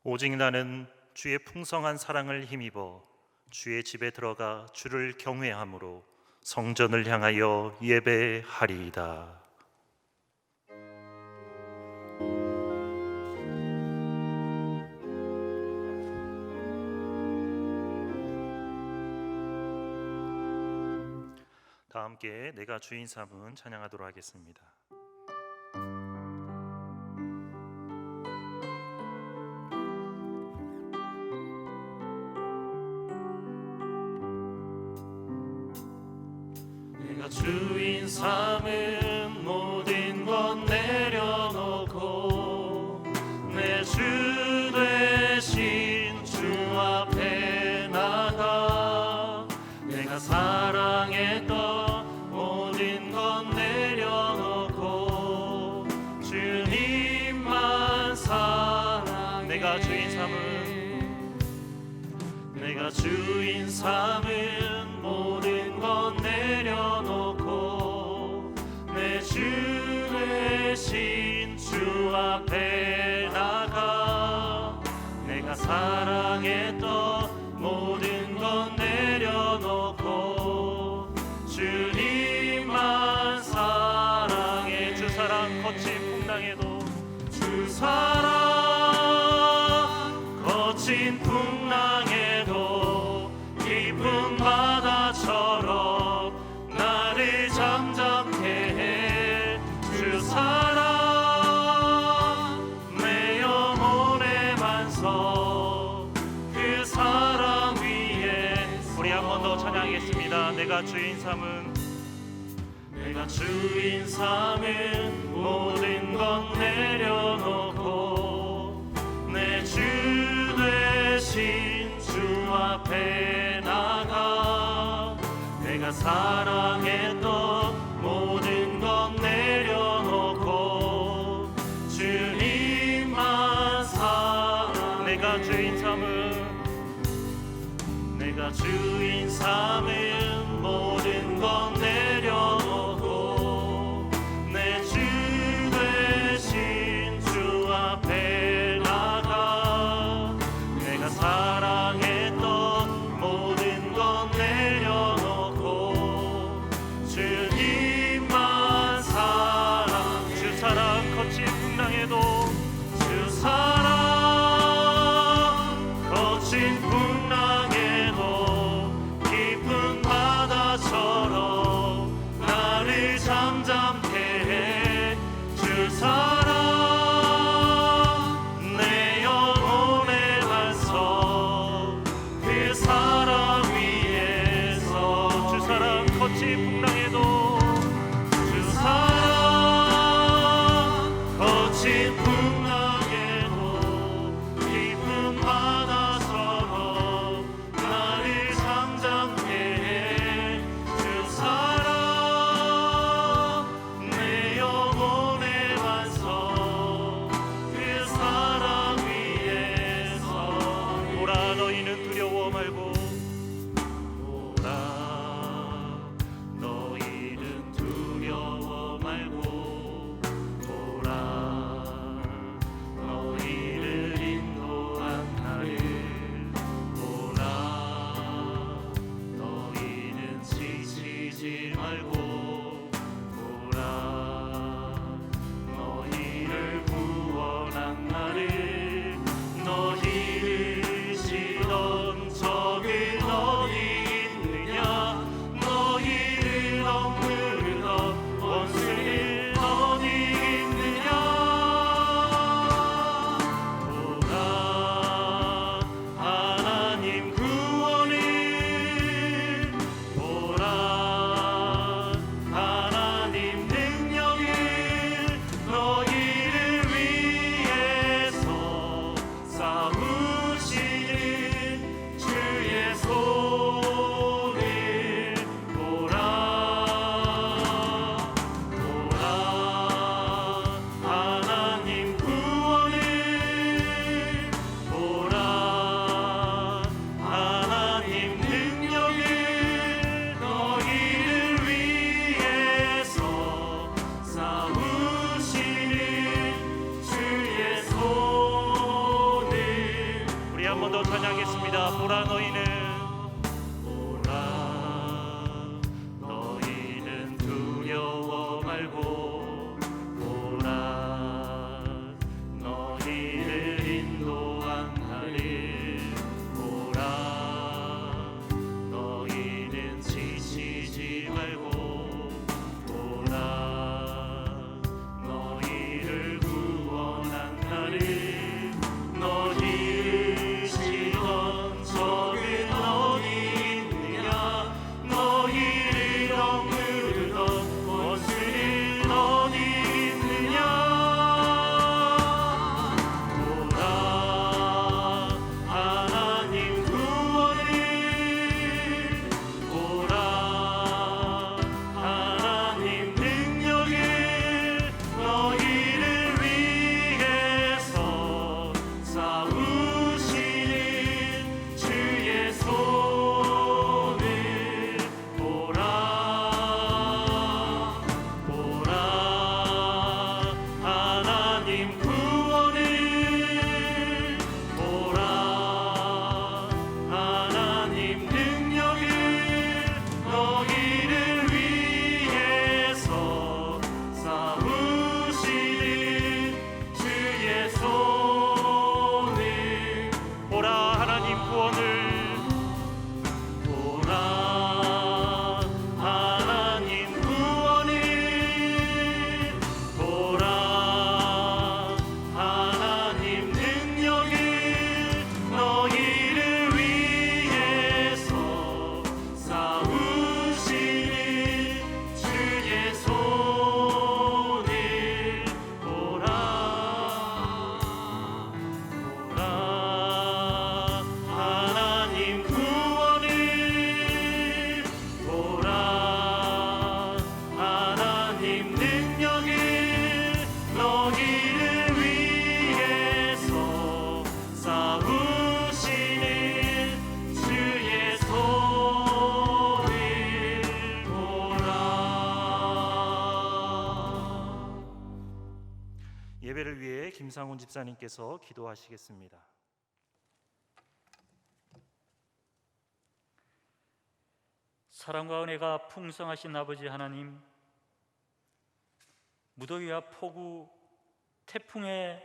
오직 나는 주의 풍성한 사랑을 힘입어 주의 집에 들어가 주를 경외함으로 성전을 향하여 예배하리이다. 다 함께 내가 주인 삼은 찬양하도록 하겠습니다. 내가 주인 삼은 모든 것 내려놓고 내 주 되신 주 앞에 나가 내가 사랑했던 모든 것 내려놓고 주님만 사랑해. 내가 주인 삼은 모든 것 내려놓고 내 주 되신 주 앞에 나가 내가 사랑했던 모든 것 내려놓고 주님만 사랑해. 주 사랑 거친 풍랑에도 주 사랑 거친 풍랑에도 깊은 바다처럼 나를 잠잠케 해. 주 사랑 내 영혼의 반석 그 사랑 위에. 우리 한 번 더 찬양하겠습니다. 내가 주인 삼은 모든 것 내려놓고 내 주 되신 주 앞에 나가 내가 사랑했던 모든 것 내려놓고 주님만 사랑. 내가 주인 삼은 모든 것 내려놓고 내 주 되신 주 앞에 나가 내가 사랑했던 모든 것 내려놓고 주님만 사랑. 주 사랑 거친 풍랑에도 주 사랑 거친 풍랑에도 깊은 기도합니다. 보라 너희는 너희는 두려워 말고 보라 너희를 인도하나니 보라 너희는 지치지 말고 보라 너희를 구원하나니 너희를 치던 적은 어디 있느냐 너희를 억누르던 원수는 어디 있느냐 보라 하나님 구원을 보라 하나님 능력을 너희를 위해서 싸우시는 주의 손을 보라 보라 하나님 구원을 보라 하나님 능력을 너희를 위해서 싸우시는 주의 손을 보라 하나님 구원을 보라 하나님 구원을 보라 하나님 능력을 너희를 위해서 싸우시는 주의 손을 보라 보라 하나님 구원을 보라 하나님 능력을 너희를 위해서 싸우시는 주의 손을 보라. 예배를 위해 김상훈 집사님께서 기도하시겠습니다. 사랑과 은혜가 풍성하신 아버지 하나님, 무더위와 폭우, 태풍에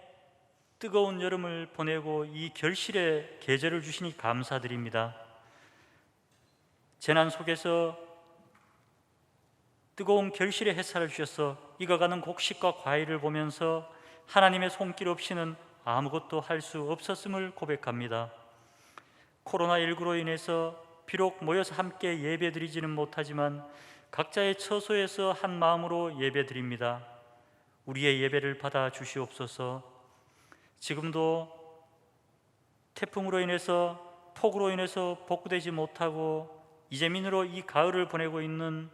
뜨거운 여름을 보내고 이 결실의 계절을 주시니 감사드립니다. 재난 속에서 뜨거운 결실의 햇살을 주셔서 익어가는 곡식과 과일을 보면서 하나님의 손길 없이는 아무것도 할 수 없었음을 고백합니다. 코로나19로 인해서 비록 모여서 함께 예배드리지는 못하지만 각자의 처소에서 한 마음으로 예배드립니다. 우리의 예배를 받아 주시옵소서. 지금도 태풍으로 인해서 폭우로 인해서 복구되지 못하고 이재민으로 이 가을을 보내고 있는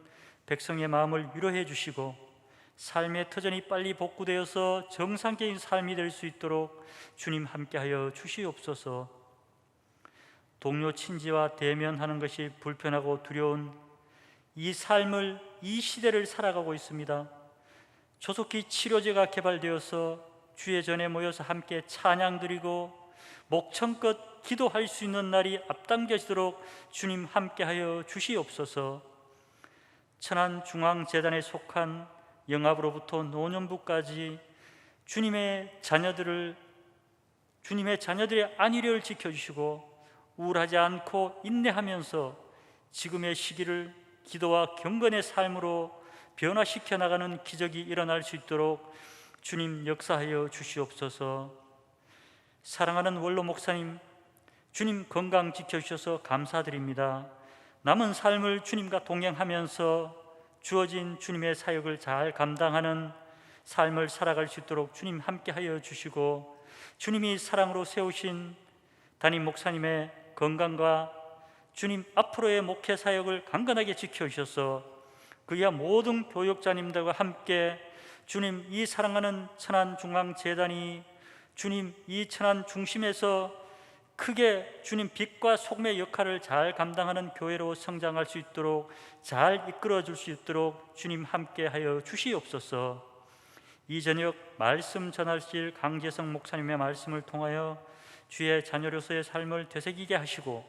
백성의 마음을 위로해 주시고 삶의 터전이 빨리 복구되어서 정상적인 삶이 될 수 있도록 주님 함께하여 주시옵소서. 동료 친지와 대면하는 것이 불편하고 두려운 이 삶을, 이 시대를 살아가고 있습니다. 조속히 치료제가 개발되어서 주의 전에 모여서 함께 찬양 드리고 목청껏 기도할 수 있는 날이 앞당겨지도록 주님 함께하여 주시옵소서. 천안중앙재단에 속한 영압으로부터 노년부까지 주님의 자녀들의 안위를 지켜주시고 우울하지 않고 인내하면서 지금의 시기를 기도와 경건의 삶으로 변화시켜 나가는 기적이 일어날 수 있도록 주님 역사하여 주시옵소서. 사랑하는 원로 목사님, 주님 건강 지켜주셔서 감사드립니다. 남은 삶을 주님과 동행하면서 주어진 주님의 사역을 잘 감당하는 삶을 살아갈 수 있도록 주님 함께하여 주시고, 주님이 사랑으로 세우신 담임 목사님의 건강과 주님 앞으로의 목회 사역을 강건하게 지켜주셔서 그이와 모든 교역자님들과 함께 주님 이 사랑하는 천안중앙재단이 주님 이 천안 중심에서 크게 주님 빛과 소금의 역할을 잘 감당하는 교회로 성장할 수 있도록 잘 이끌어 줄 수 있도록 주님 함께 하여 주시옵소서. 이 저녁 말씀 전하실 강재성 목사님의 말씀을 통하여 주의 자녀로서의 삶을 되새기게 하시고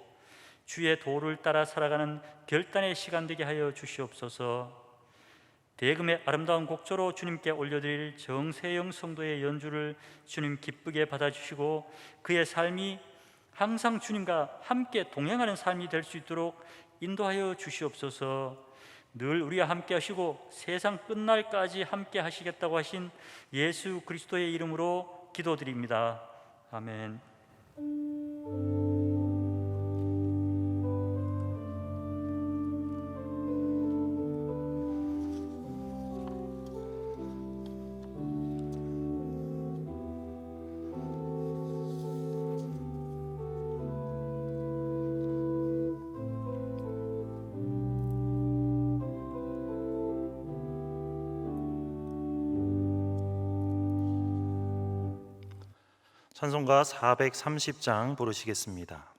주의 도를 따라 살아가는 결단의 시간 되게 하여 주시옵소서. 대금의 아름다운 곡조로 주님께 올려드릴 정세영 성도의 연주를 주님 기쁘게 받아주시고 그의 삶이 항상 주님과 함께 동행하는 삶이 될 수 있도록 인도하여 주시옵소서. 늘 우리와 함께 하시고 세상 끝날까지 함께 하시겠다고 하신 예수 그리스도의 이름으로 기도드립니다. 아멘. 찬송가 430장 부르시겠습니다.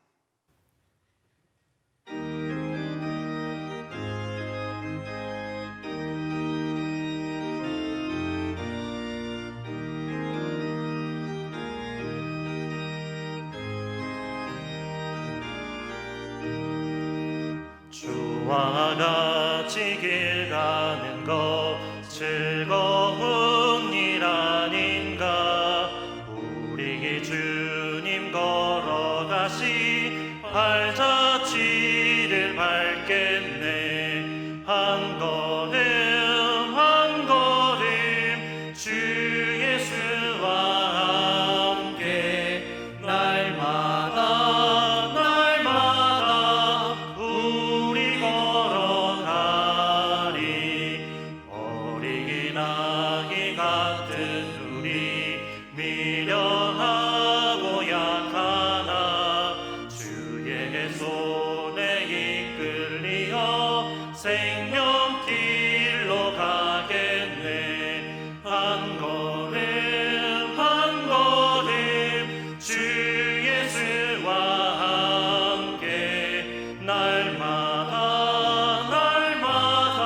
주와 같이 길 가는 것 즐거운 일 아닌가. 우리 주님 걸어가시 발자취를 밟겠네. 한 걸음 한 걸음 주 예수와 함께 날마다 날마다 우리 걸어가리. 어린 아기 같은 우리 미련하고 약하나 주의 손에 이끌리어 생명길로 가겠네. 한 걸음 한 걸음 주 예수와 함께 날마다 날마다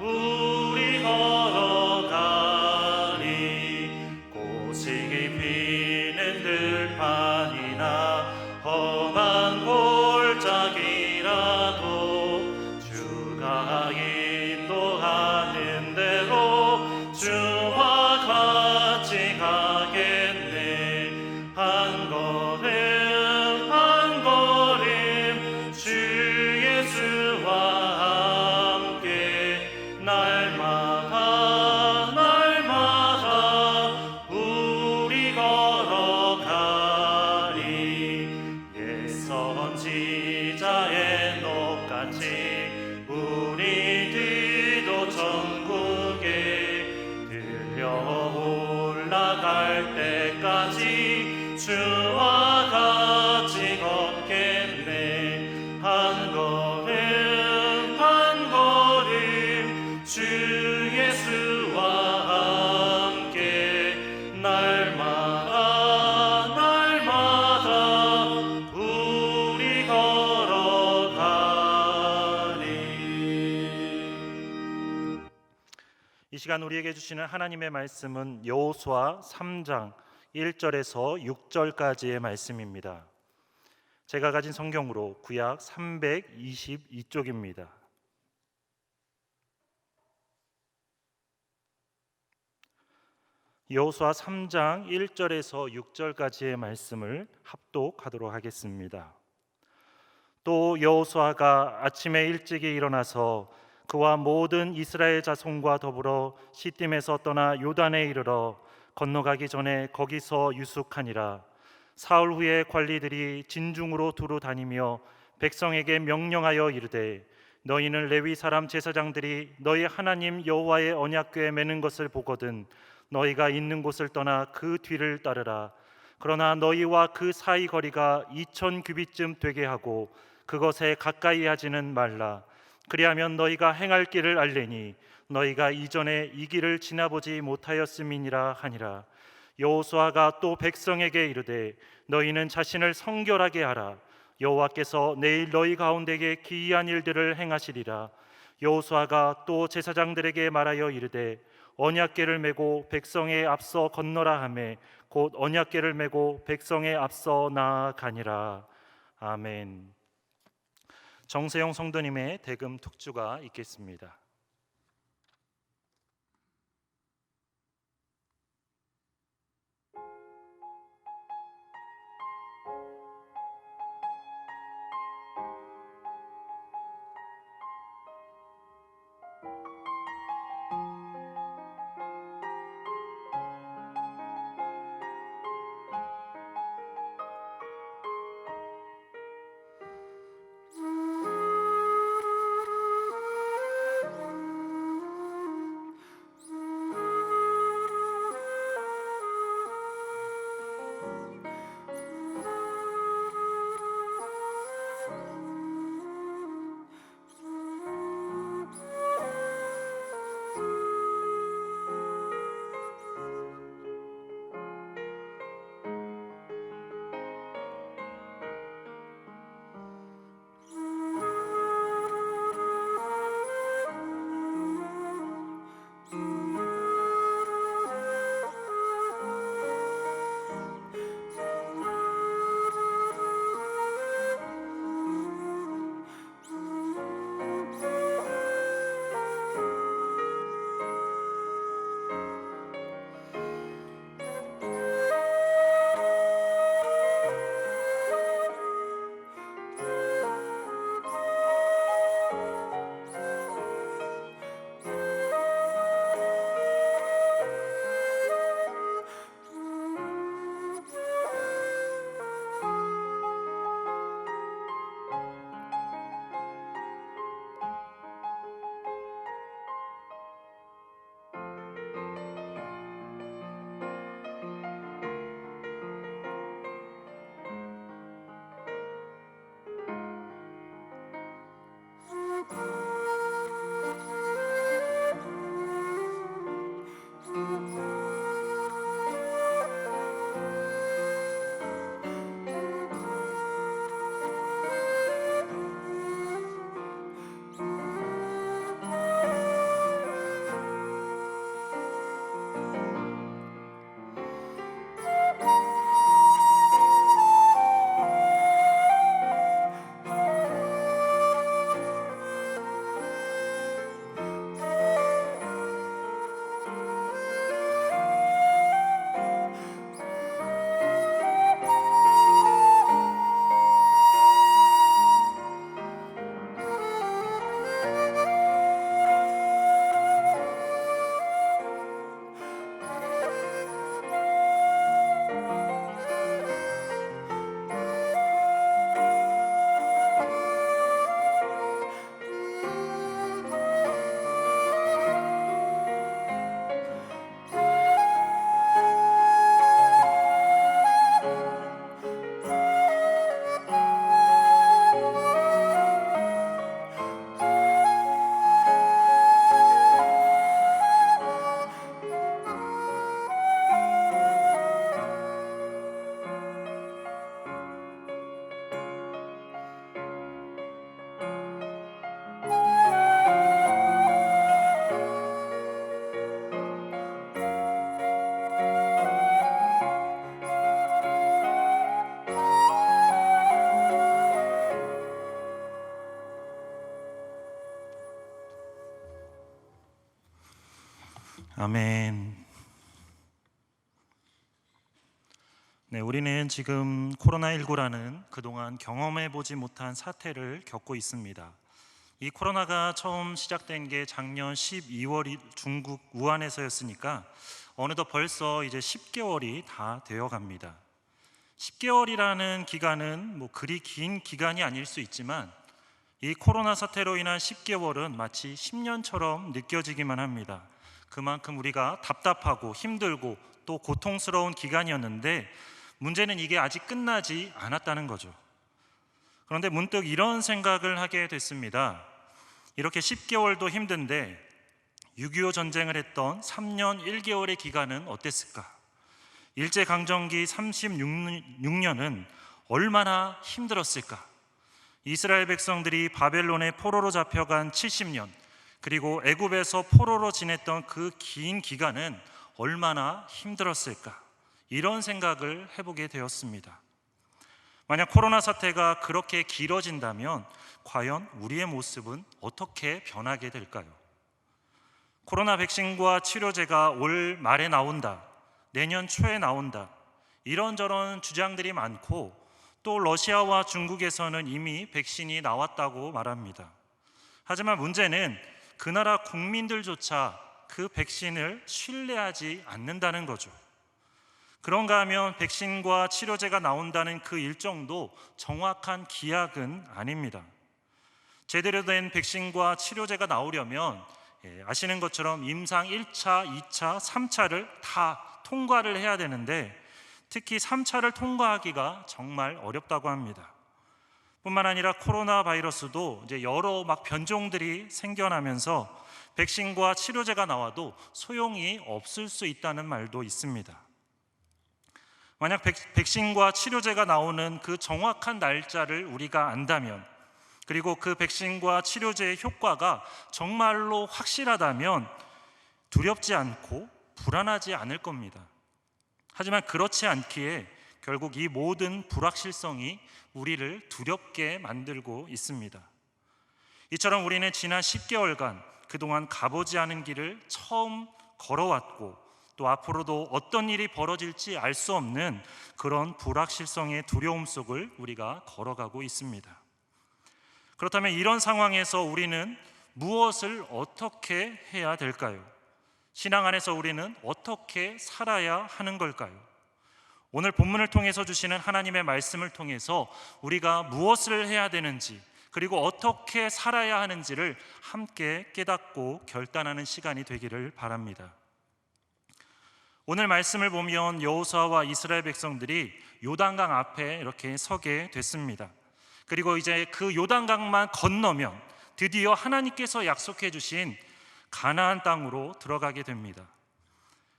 우리 걸어가리. 꽃이 피는 들판이나 험한 골짜기라도 주가 인도하는 대로 주와 같이 가겠네. 한 걸음 한 걸음 주 예수와 함께 날마다 날마다 우리 걸어가리. 옛 선지자의 녹같이 우리 뒤도 천국에 들려 올라갈 때까지 주와 같이 걷겠네. 한 걸음 한 걸음 주 예수와 함께 날마다 날마다 우리 걸어가리. 이 시간 우리에게 주시는 하나님의 말씀은 여호수아 3장 1절에서 6절까지의 말씀입니다. 제가 가진 성경으로 구약 322쪽입니다. 여호수아 3장 1절에서 6절까지의 말씀을 합독하도록 하겠습니다. 또 여호수아가 아침에 일찍이 일어나서 그와 모든 이스라엘 자손과 더불어 시딤에서 떠나 요단에 이르러 건너가기 전에 거기서 유숙하니라. 사흘 후에 관리들이 진중으로 두루 다니며 백성에게 명령하여 이르되 너희는 레위 사람 제사장들이 너희 하나님 여호와의 언약궤에 매는 것을 보거든 너희가 있는 곳을 떠나 그 뒤를 따르라. 그러나 너희와 그 사이 거리가 2000 규빗쯤 되게 하고 그것에 가까이 하지는 말라. 그리하면 너희가 행할 길을 알리니 너희가 이전에 이 길을 지나보지 못하였음이니라 하니라. 여호수아가 또 백성에게 이르되 너희는 자신을 성결하게 하라. 여호와께서 내일 너희 가운데에 기이한 일들을 행하시리라. 여호수아가 또 제사장들에게 말하여 이르되 언약궤를 메고 백성에 앞서 건너라 하매 곧 언약궤를 메고 백성에 앞서 나아가니라. 아멘. 정세영 성도님의 대금 특주가 있겠습니다. 아멘. 네, 우리는 지금 코로나19라는 그동안 경험해 보지 못한 사태를 겪고 있습니다. 이 코로나가 처음 시작된 게 작년 12월 중국 우한에서였으니까 어느덧 벌써 이제 10개월이 다 되어 갑니다. 10개월이라는 기간은 뭐 그리 긴 기간이 아닐 수 있지만 이 코로나 사태로 인한 10개월은 마치 10년처럼 느껴지기만 합니다. 그만큼 우리가 답답하고 힘들고 또 고통스러운 기간이었는데 문제는 이게 아직 끝나지 않았다는 거죠. 그런데 문득 이런 생각을 하게 됐습니다. 이렇게 10개월도 힘든데 6.25 전쟁을 했던 3년 1개월의 기간은 어땠을까? 일제강점기 36년은 얼마나 힘들었을까? 이스라엘 백성들이 바벨론의 포로로 잡혀간 70년, 그리고 애굽에서 포로로 지냈던 그 긴 기간은 얼마나 힘들었을까, 이런 생각을 해보게 되었습니다. 만약 코로나 사태가 그렇게 길어진다면 과연 우리의 모습은 어떻게 변하게 될까요? 코로나 백신과 치료제가 올 말에 나온다, 내년 초에 나온다, 이런저런 주장들이 많고, 또 러시아와 중국에서는 이미 백신이 나왔다고 말합니다. 하지만 문제는 그 나라 국민들조차 그 백신을 신뢰하지 않는다는 거죠. 그런가 하면 백신과 치료제가 나온다는 그 일정도 정확한 기약은 아닙니다. 제대로 된 백신과 치료제가 나오려면 아시는 것처럼 임상 1차, 2차, 3차를 다 통과를 해야 되는데, 특히 3차를 통과하기가 정말 어렵다고 합니다. 뿐만 아니라 코로나 바이러스도 이제 여러 변종들이 생겨나면서 백신과 치료제가 나와도 소용이 없을 수 있다는 말도 있습니다. 만약 백신과 치료제가 나오는 그 정확한 날짜를 우리가 안다면, 그리고 그 백신과 치료제의 효과가 정말로 확실하다면 두렵지 않고 불안하지 않을 겁니다. 하지만 그렇지 않기에 결국 이 모든 불확실성이 우리를 두렵게 만들고 있습니다. 이처럼 우리는 지난 10개월간 그동안 가보지 않은 길을 처음 걸어왔고, 또 앞으로도 어떤 일이 벌어질지 알 수 없는 그런 불확실성의 두려움 속을 우리가 걸어가고 있습니다. 그렇다면 이런 상황에서 우리는 무엇을 어떻게 해야 될까요? 신앙 안에서 우리는 어떻게 살아야 하는 걸까요? 오늘 본문을 통해서 주시는 하나님의 말씀을 통해서 우리가 무엇을 해야 되는지, 그리고 어떻게 살아야 하는지를 함께 깨닫고 결단하는 시간이 되기를 바랍니다. 오늘 말씀을 보면 여호수아와 이스라엘 백성들이 요단강 앞에 이렇게 서게 됐습니다. 그리고 이제 그 요단강만 건너면 드디어 하나님께서 약속해 주신 가나안 땅으로 들어가게 됩니다.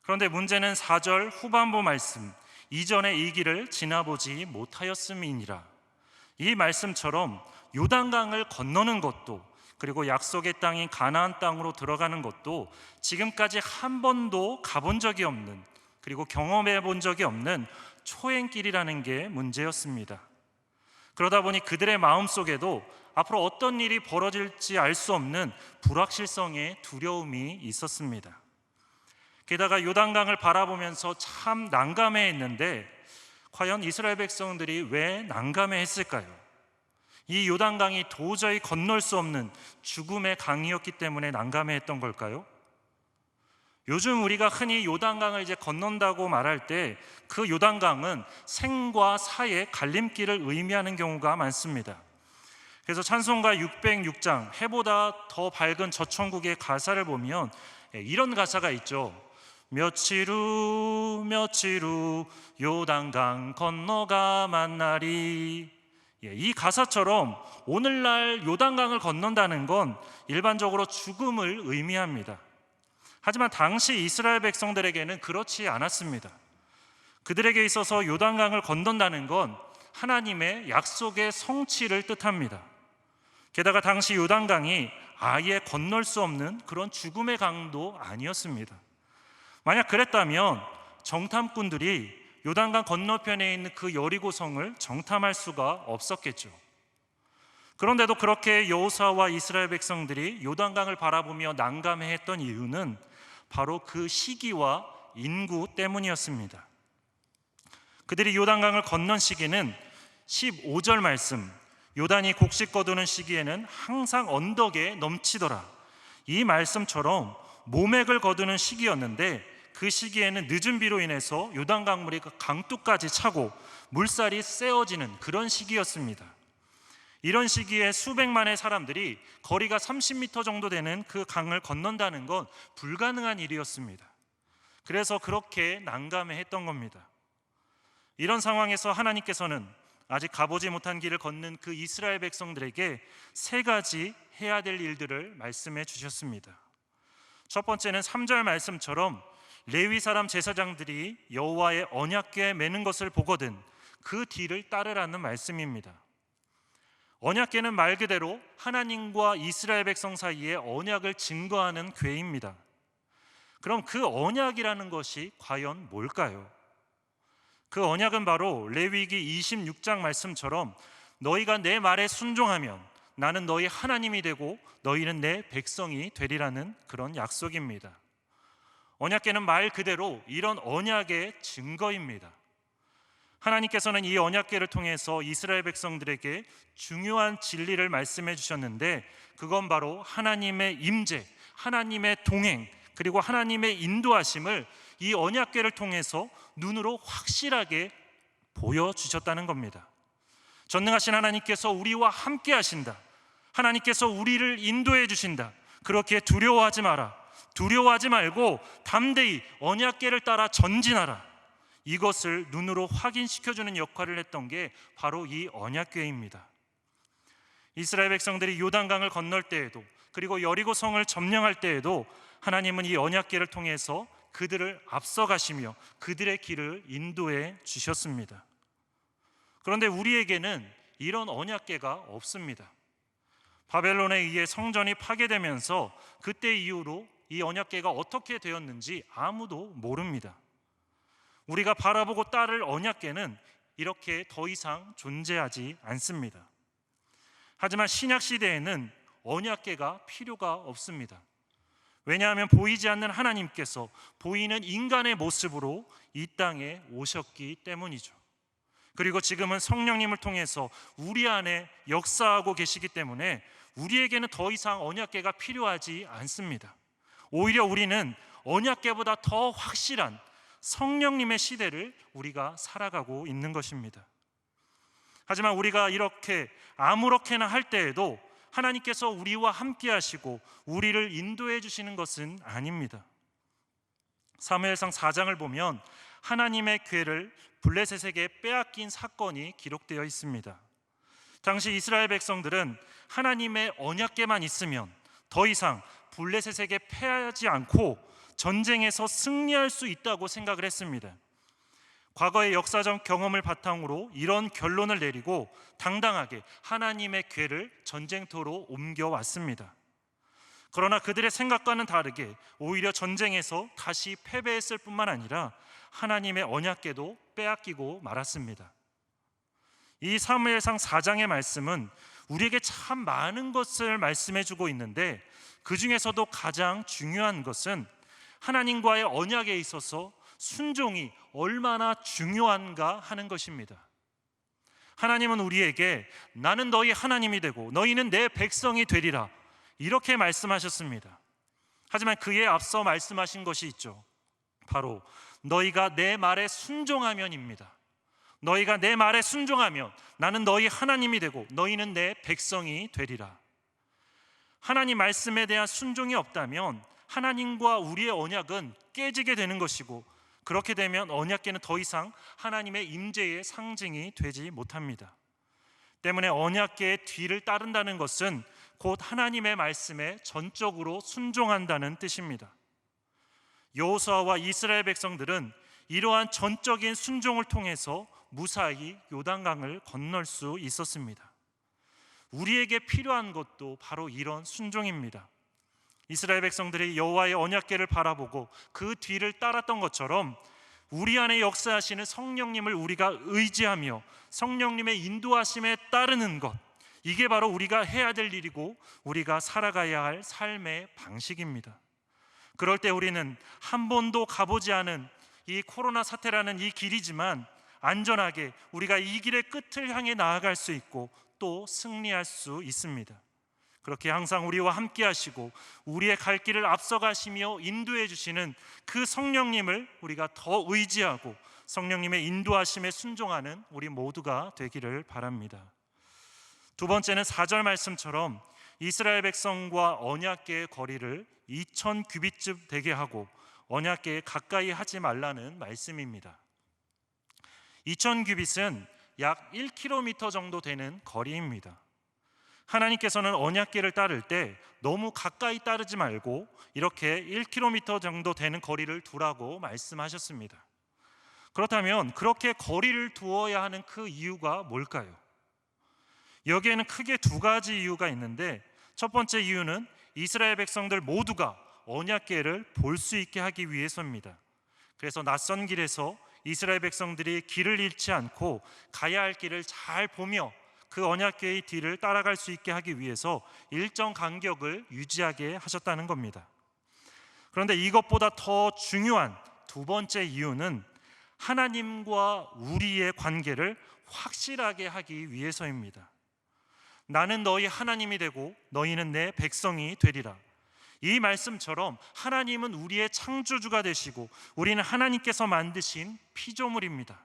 그런데 문제는 4절 후반부 말씀, 이전에 이 길을 지나보지 못하였음이니라. 이 말씀처럼 요단강을 건너는 것도, 그리고 약속의 땅인 가나안 땅으로 들어가는 것도 지금까지 한 번도 가본 적이 없는, 그리고 경험해 본 적이 없는 초행길이라는 게 문제였습니다. 그러다 보니 그들의 마음속에도 앞으로 어떤 일이 벌어질지 알 수 없는 불확실성의 두려움이 있었습니다. 게다가 요단강을 바라보면서 참 난감해했는데, 과연 이스라엘 백성들이 왜 난감해했을까요? 이 요단강이 도저히 건널 수 없는 죽음의 강이었기 때문에 난감해했던 걸까요? 요즘 우리가 흔히 요단강을 이제 건넌다고 말할 때 그 요단강은 생과 사의 갈림길을 의미하는 경우가 많습니다. 그래서 찬송가 606장 해보다 더 밝은 저천국의 가사를 보면 이런 가사가 있죠. 며칠 후 요단강 건너가 만나리. 이 가사처럼 오늘날 요단강을 건넌다는 건 일반적으로 죽음을 의미합니다. 하지만 당시 이스라엘 백성들에게는 그렇지 않았습니다. 그들에게 있어서 요단강을 건넌다는 건 하나님의 약속의 성취를 뜻합니다. 게다가 당시 요단강이 아예 건널 수 없는 그런 죽음의 강도 아니었습니다. 만약 그랬다면 정탐꾼들이 요단강 건너편에 있는 그 여리고성을 정탐할 수가 없었겠죠. 그런데도 그렇게 여호수아와 이스라엘 백성들이 요단강을 바라보며 난감해했던 이유는 바로 그 시기와 인구 때문이었습니다. 그들이 요단강을 건넌 시기는 15절 말씀, 요단이 곡식 거두는 시기에는 항상 언덕에 넘치더라. 이 말씀처럼 모맥을 거두는 시기였는데, 그 시기에는 늦은 비로 인해서 요단강물이 강둑까지 차고 물살이 세어지는 그런 시기였습니다. 이런 시기에 수백만의 사람들이 거리가 30m 정도 되는 그 강을 건넌다는 건 불가능한 일이었습니다. 그래서 그렇게 난감해했던 겁니다. 이런 상황에서 하나님께서는 아직 가보지 못한 길을 걷는 그 이스라엘 백성들에게 3가지 해야 될 일들을 말씀해 주셨습니다. 첫 번째는 3절 말씀처럼 레위 사람 제사장들이 여호와의 언약궤에 매는 것을 보거든 그 뒤를 따르라는 말씀입니다. 언약궤는 말 그대로 하나님과 이스라엘 백성 사이의 언약을 증거하는 궤입니다. 그럼 그 언약이라는 것이 과연 뭘까요? 그 언약은 바로 레위기 26장 말씀처럼 너희가 내 말에 순종하면 나는 너희 하나님이 되고 너희는 내 백성이 되리라는 그런 약속입니다. 언약궤는 말 그대로 이런 언약의 증거입니다. 하나님께서는 이 언약궤를 통해서 이스라엘 백성들에게 중요한 진리를 말씀해 주셨는데, 그건 바로 하나님의 임재, 하나님의 동행, 그리고 하나님의 인도하심을 이 언약궤를 통해서 눈으로 확실하게 보여주셨다는 겁니다. 전능하신 하나님께서 우리와 함께 하신다, 하나님께서 우리를 인도해 주신다, 그렇게 두려워하지 마라, 두려워하지 말고 담대히 언약궤를 따라 전진하라, 이것을 눈으로 확인시켜주는 역할을 했던 게 바로 이 언약궤입니다. 이스라엘 백성들이 요단강을 건널 때에도, 그리고 여리고성을 점령할 때에도 하나님은 이 언약궤를 통해서 그들을 앞서가시며 그들의 길을 인도해 주셨습니다. 그런데 우리에게는 이런 언약궤가 없습니다. 바벨론에 의해 성전이 파괴되면서 그때 이후로 이 언약궤가 어떻게 되었는지 아무도 모릅니다. 우리가 바라보고 따를 언약궤는 이렇게 더 이상 존재하지 않습니다. 하지만 신약 시대에는 언약궤가 필요가 없습니다. 왜냐하면 보이지 않는 하나님께서 보이는 인간의 모습으로 이 땅에 오셨기 때문이죠. 그리고 지금은 성령님을 통해서 우리 안에 역사하고 계시기 때문에 우리에게는 더 이상 언약궤가 필요하지 않습니다. 오히려 우리는 언약궤보다 더 확실한 성령님의 시대를 우리가 살아가고 있는 것입니다. 하지만 우리가 이렇게 아무렇게나 할 때에도 하나님께서 우리와 함께 하시고 우리를 인도해 주시는 것은 아닙니다. 사무엘상 4장을 보면 하나님의 궤를 블레셋에게 빼앗긴 사건이 기록되어 있습니다. 당시 이스라엘 백성들은 하나님의 언약궤만 있으면 더 이상 블레셋에게 패하지 않고 전쟁에서 승리할 수 있다고 생각을 했습니다. 과거의 역사적 경험을 바탕으로 이런 결론을 내리고 당당하게 하나님의 궤를 전쟁터로 옮겨왔습니다. 그러나 그들의 생각과는 다르게 오히려 전쟁에서 다시 패배했을 뿐만 아니라 하나님의 언약궤도 빼앗기고 말았습니다. 이 사무엘상 4장의 말씀은 우리에게 참 많은 것을 말씀해 주고 있는데, 그 중에서도 가장 중요한 것은 하나님과의 언약에 있어서 순종이 얼마나 중요한가 하는 것입니다. 하나님은 우리에게 나는 너희 하나님이 되고 너희는 내 백성이 되리라, 이렇게 말씀하셨습니다. 하지만 그에 앞서 말씀하신 것이 있죠. 바로 너희가 내 말에 순종하면입니다. 너희가 내 말에 순종하면 나는 너희 하나님이 되고 너희는 내 백성이 되리라. 하나님 말씀에 대한 순종이 없다면 하나님과 우리의 언약은 깨지게 되는 것이고, 그렇게 되면 언약궤는 더 이상 하나님의 임재의 상징이 되지 못합니다. 때문에 언약궤의 뒤를 따른다는 것은 곧 하나님의 말씀에 전적으로 순종한다는 뜻입니다. 여호수아와 이스라엘 백성들은 이러한 전적인 순종을 통해서 무사히 요단강을 건널 수 있었습니다. 우리에게 필요한 것도 바로 이런 순종입니다. 이스라엘 백성들이 여호와의 언약궤를 바라보고 그 뒤를 따랐던 것처럼 우리 안에 역사하시는 성령님을 우리가 의지하며 성령님의 인도하심에 따르는 것, 이게 바로 우리가 해야 될 일이고 우리가 살아가야 할 삶의 방식입니다. 그럴 때 우리는 한 번도 가보지 않은 이 코로나 사태라는 이 길이지만 안전하게 우리가 이 길의 끝을 향해 나아갈 수 있고 또 승리할 수 있습니다. 그렇게 항상 우리와 함께 하시고 우리의 갈 길을 앞서가시며 인도해 주시는 그 성령님을 우리가 더 의지하고 성령님의 인도하심에 순종하는 우리 모두가 되기를 바랍니다. 두 번째는 4절 말씀처럼 이스라엘 백성과 언약궤의 거리를 2000규빗쯤 되게 하고 언약궤에 가까이 하지 말라는 말씀입니다. 2000규빗은 약 1km 정도 되는 거리입니다. 하나님께서는 언약궤를 따를 때 너무 가까이 따르지 말고 이렇게 1km 정도 되는 거리를 두라고 말씀하셨습니다. 그렇다면 그렇게 거리를 두어야 하는 그 이유가 뭘까요? 여기에는 크게 두 가지 이유가 있는데, 첫 번째 이유는 이스라엘 백성들 모두가 언약궤를 볼 수 있게 하기 위해서입니다. 그래서 낯선 길에서 이스라엘 백성들이 길을 잃지 않고 가야 할 길을 잘 보며 그 언약궤의 뒤를 따라갈 수 있게 하기 위해서 일정 간격을 유지하게 하셨다는 겁니다. 그런데 이것보다 더 중요한 두 번째 이유는 하나님과 우리의 관계를 확실하게 하기 위해서입니다. 나는 너희 하나님이 되고 너희는 내 백성이 되리라. 이 말씀처럼 하나님은 우리의 창조주가 되시고 우리는 하나님께서 만드신 피조물입니다.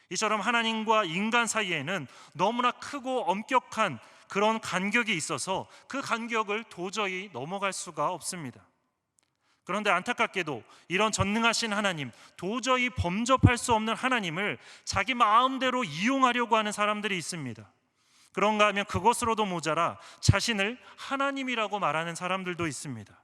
이처럼 하나님과 인간 사이에는 너무나 크고 엄격한 그런 간격이 있어서 그 간격을 도저히 넘어갈 수가 없습니다. 그런데 안타깝게도 이런 전능하신 하나님, 도저히 범접할 수 없는 하나님을 자기 마음대로 이용하려고 하는 사람들이 있습니다. 그런가 하면 그것으로도 모자라 자신을 하나님이라고 말하는 사람들도 있습니다.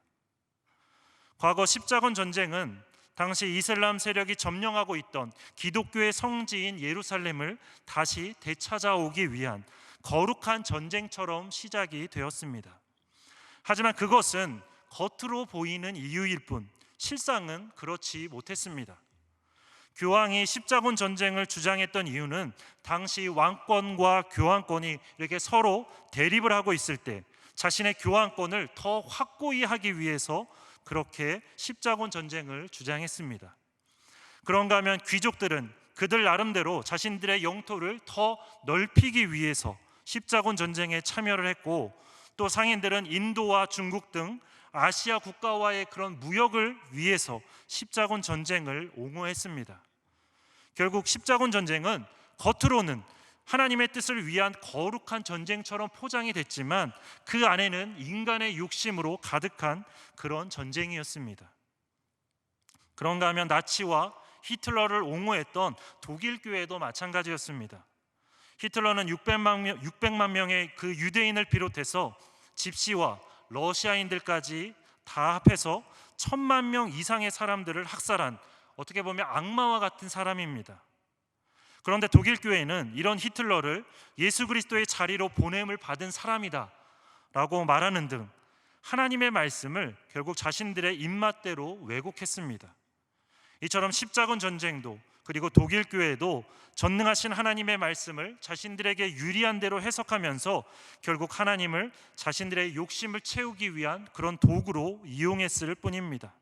과거 십자군 전쟁은 당시 이슬람 세력이 점령하고 있던 기독교의 성지인 예루살렘을 다시 되찾아오기 위한 거룩한 전쟁처럼 시작이 되었습니다. 하지만 그것은 겉으로 보이는 이유일 뿐 실상은 그렇지 못했습니다. 교황이 십자군 전쟁을 주장했던 이유는 당시 왕권과 교황권이 이렇게 서로 대립을 하고 있을 때 자신의 교황권을 더 확고히 하기 위해서 그렇게 십자군 전쟁을 주장했습니다. 그런가 하면 귀족들은 그들 나름대로 자신들의 영토를 더 넓히기 위해서 십자군 전쟁에 참여를 했고, 또 상인들은 인도와 중국 등 아시아 국가와의 그런 무역을 위해서 십자군 전쟁을 옹호했습니다. 결국 십자군 전쟁은 겉으로는 하나님의 뜻을 위한 거룩한 전쟁처럼 포장이 됐지만 그 안에는 인간의 욕심으로 가득한 그런 전쟁이었습니다. 그런가 하면 나치와 히틀러를 옹호했던 독일 교회도 마찬가지였습니다. 히틀러는 600만 명의 그 유대인을 비롯해서 집시와 러시아인들까지 다 합해서 1000만 명 이상의 사람들을 학살한, 어떻게 보면 악마와 같은 사람입니다. 그런데 독일 교회는 이런 히틀러를 예수 그리스도의 자리로 보냄을 받은 사람이다 라고 말하는 등 하나님의 말씀을 결국 자신들의 입맛대로 왜곡했습니다. 이처럼 십자군 전쟁도, 그리고 독일 교회도 전능하신 하나님의 말씀을 자신들에게 유리한 대로 해석하면서 결국 하나님을 자신들의 욕심을 채우기 위한 그런 도구로 이용했을 뿐입니다.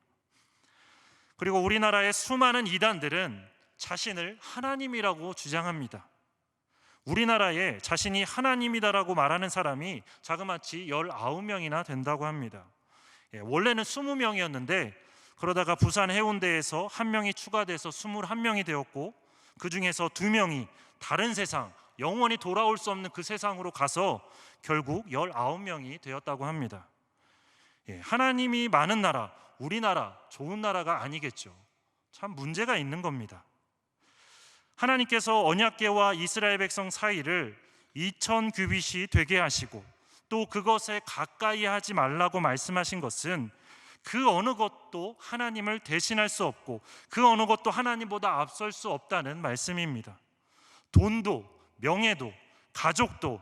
그리고 우리나라의 수많은 이단들은 자신을 하나님이라고 주장합니다. 우리나라에 자신이 하나님이다라고 말하는 사람이 자그마치 19명이나 된다고 합니다. 원래는 20명이었는데 그러다가 부산 해운대에서 한 명이 추가돼서 21명이 되었고, 그 중에서 2명이 다른 세상, 영원히 돌아올 수 없는 그 세상으로 가서 결국 19명이 되었다고 합니다. 하나님이 많은 나라, 우리나라 좋은 나라가 아니겠죠. 참 문제가 있는 겁니다. 하나님께서 언약궤와 이스라엘 백성 사이를 2000 규빗이 되게 하시고 또 그것에 가까이 하지 말라고 말씀하신 것은 그 어느 것도 하나님을 대신할 수 없고 그 어느 것도 하나님보다 앞설 수 없다는 말씀입니다. 돈도, 명예도, 가족도,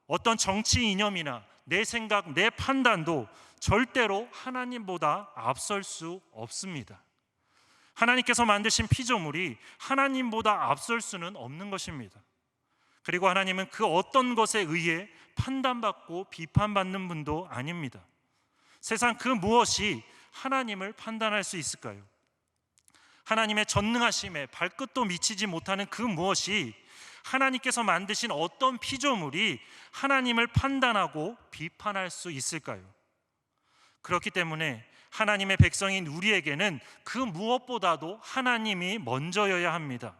어떤 정치 이념이나 내 생각, 내 판단도 절대로 하나님보다 앞설 수 없습니다. 하나님께서 만드신 피조물이 하나님보다 앞설 수는 없는 것입니다. 그리고 하나님은 그 어떤 것에 의해 판단받고 비판받는 분도 아닙니다. 세상 그 무엇이 하나님을 판단할 수 있을까요? 하나님의 전능하심에 발끝도 미치지 못하는 그 무엇이 하나님께서 만드신 어떤 피조물이 하나님을 판단하고 비판할 수 있을까요? 그렇기 때문에 하나님의 백성인 우리에게는 그 무엇보다도 하나님이 먼저여야 합니다.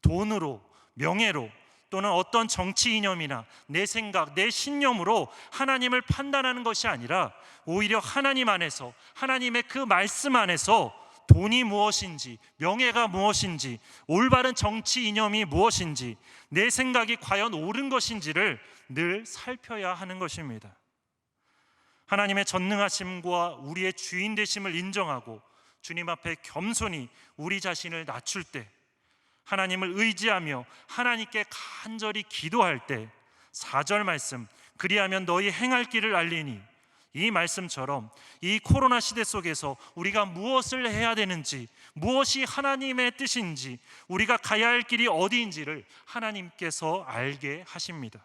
돈으로, 명예로, 또는 어떤 정치 이념이나 내 생각, 내 신념으로 하나님을 판단하는 것이 아니라 오히려 하나님 안에서, 하나님의 그 말씀 안에서 돈이 무엇인지, 명예가 무엇인지, 올바른 정치 이념이 무엇인지, 내 생각이 과연 옳은 것인지를 늘 살펴야 하는 것입니다. 하나님의 전능하심과 우리의 주인 되심을 인정하고 주님 앞에 겸손히 우리 자신을 낮출 때, 하나님을 의지하며 하나님께 간절히 기도할 때 4절 말씀, 그리하면 너희 행할 길을 알리니, 이 말씀처럼 이 코로나 시대 속에서 우리가 무엇을 해야 되는지, 무엇이 하나님의 뜻인지, 우리가 가야 할 길이 어디인지를 하나님께서 알게 하십니다.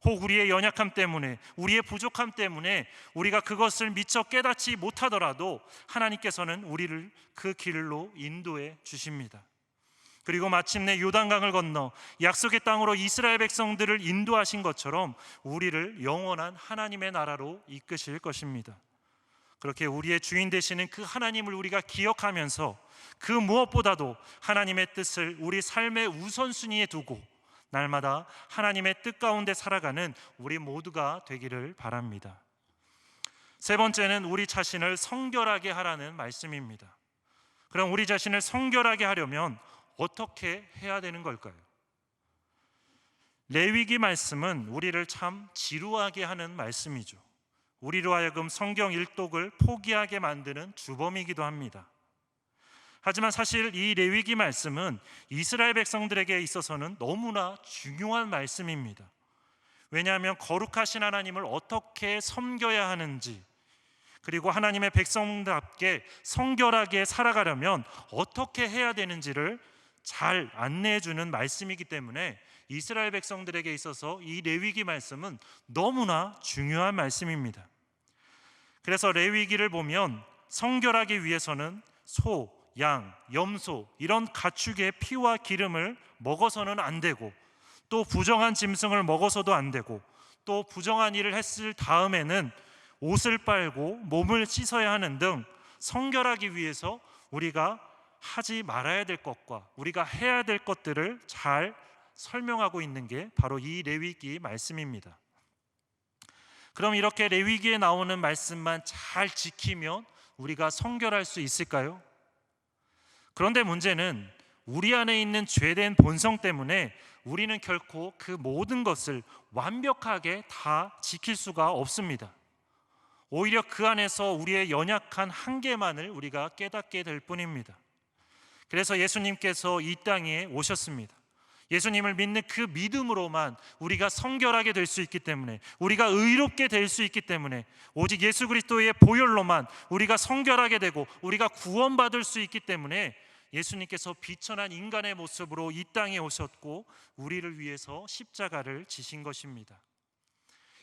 혹 우리의 연약함 때문에, 우리의 부족함 때문에 우리가 그것을 미처 깨닫지 못하더라도 하나님께서는 우리를 그 길로 인도해 주십니다. 그리고 마침내 요단강을 건너 약속의 땅으로 이스라엘 백성들을 인도하신 것처럼 우리를 영원한 하나님의 나라로 이끄실 것입니다. 그렇게 우리의 주인 되시는 그 하나님을 우리가 기억하면서 그 무엇보다도 하나님의 뜻을 우리 삶의 우선순위에 두고 날마다 하나님의 뜻 가운데 살아가는 우리 모두가 되기를 바랍니다. 세 번째는 우리 자신을 성결하게 하라는 말씀입니다. 그럼 우리 자신을 성결하게 하려면 어떻게 해야 되는 걸까요? 레위기 말씀은 우리를 참 지루하게 하는 말씀이죠. 우리로 하여금 성경 일독을 포기하게 만드는 주범이기도 합니다. 하지만 사실 이 레위기 말씀은 이스라엘 백성들에게 있어서는 너무나 중요한 말씀입니다. 왜냐하면 거룩하신 하나님을 어떻게 섬겨야 하는지, 그리고 하나님의 백성답게 성결하게 살아가려면 어떻게 해야 되는지를 잘 안내해 주는 말씀이기 때문에 이스라엘 백성들에게 있어서 이 레위기 말씀은 너무나 중요한 말씀입니다. 그래서 레위기를 보면 성결하기 위해서는 소, 양, 염소 이런 가축의 피와 기름을 먹어서는 안 되고, 또 부정한 짐승을 먹어서도 안 되고, 또 부정한 일을 했을 다음에는 옷을 빨고 몸을 씻어야 하는 등 성결하기 위해서 우리가 하지 말아야 될 것과 우리가 해야 될 것들을 잘 설명하고 있는 게 바로 이 레위기 말씀입니다. 그럼 이렇게 레위기에 나오는 말씀만 잘 지키면 우리가 성결할 수 있을까요? 그런데 문제는 우리 안에 있는 죄된 본성 때문에 우리는 결코 그 모든 것을 완벽하게 다 지킬 수가 없습니다. 오히려 그 안에서 우리의 연약한 한계만을 우리가 깨닫게 될 뿐입니다. 그래서 예수님께서 이 땅에 오셨습니다. 예수님을 믿는 그 믿음으로만 우리가 성결하게 될 수 있기 때문에, 우리가 의롭게 될 수 있기 때문에, 오직 예수 그리스도의 보혈로만 우리가 성결하게 되고 우리가 구원받을 수 있기 때문에 예수님께서 비천한 인간의 모습으로 이 땅에 오셨고 우리를 위해서 십자가를 지신 것입니다.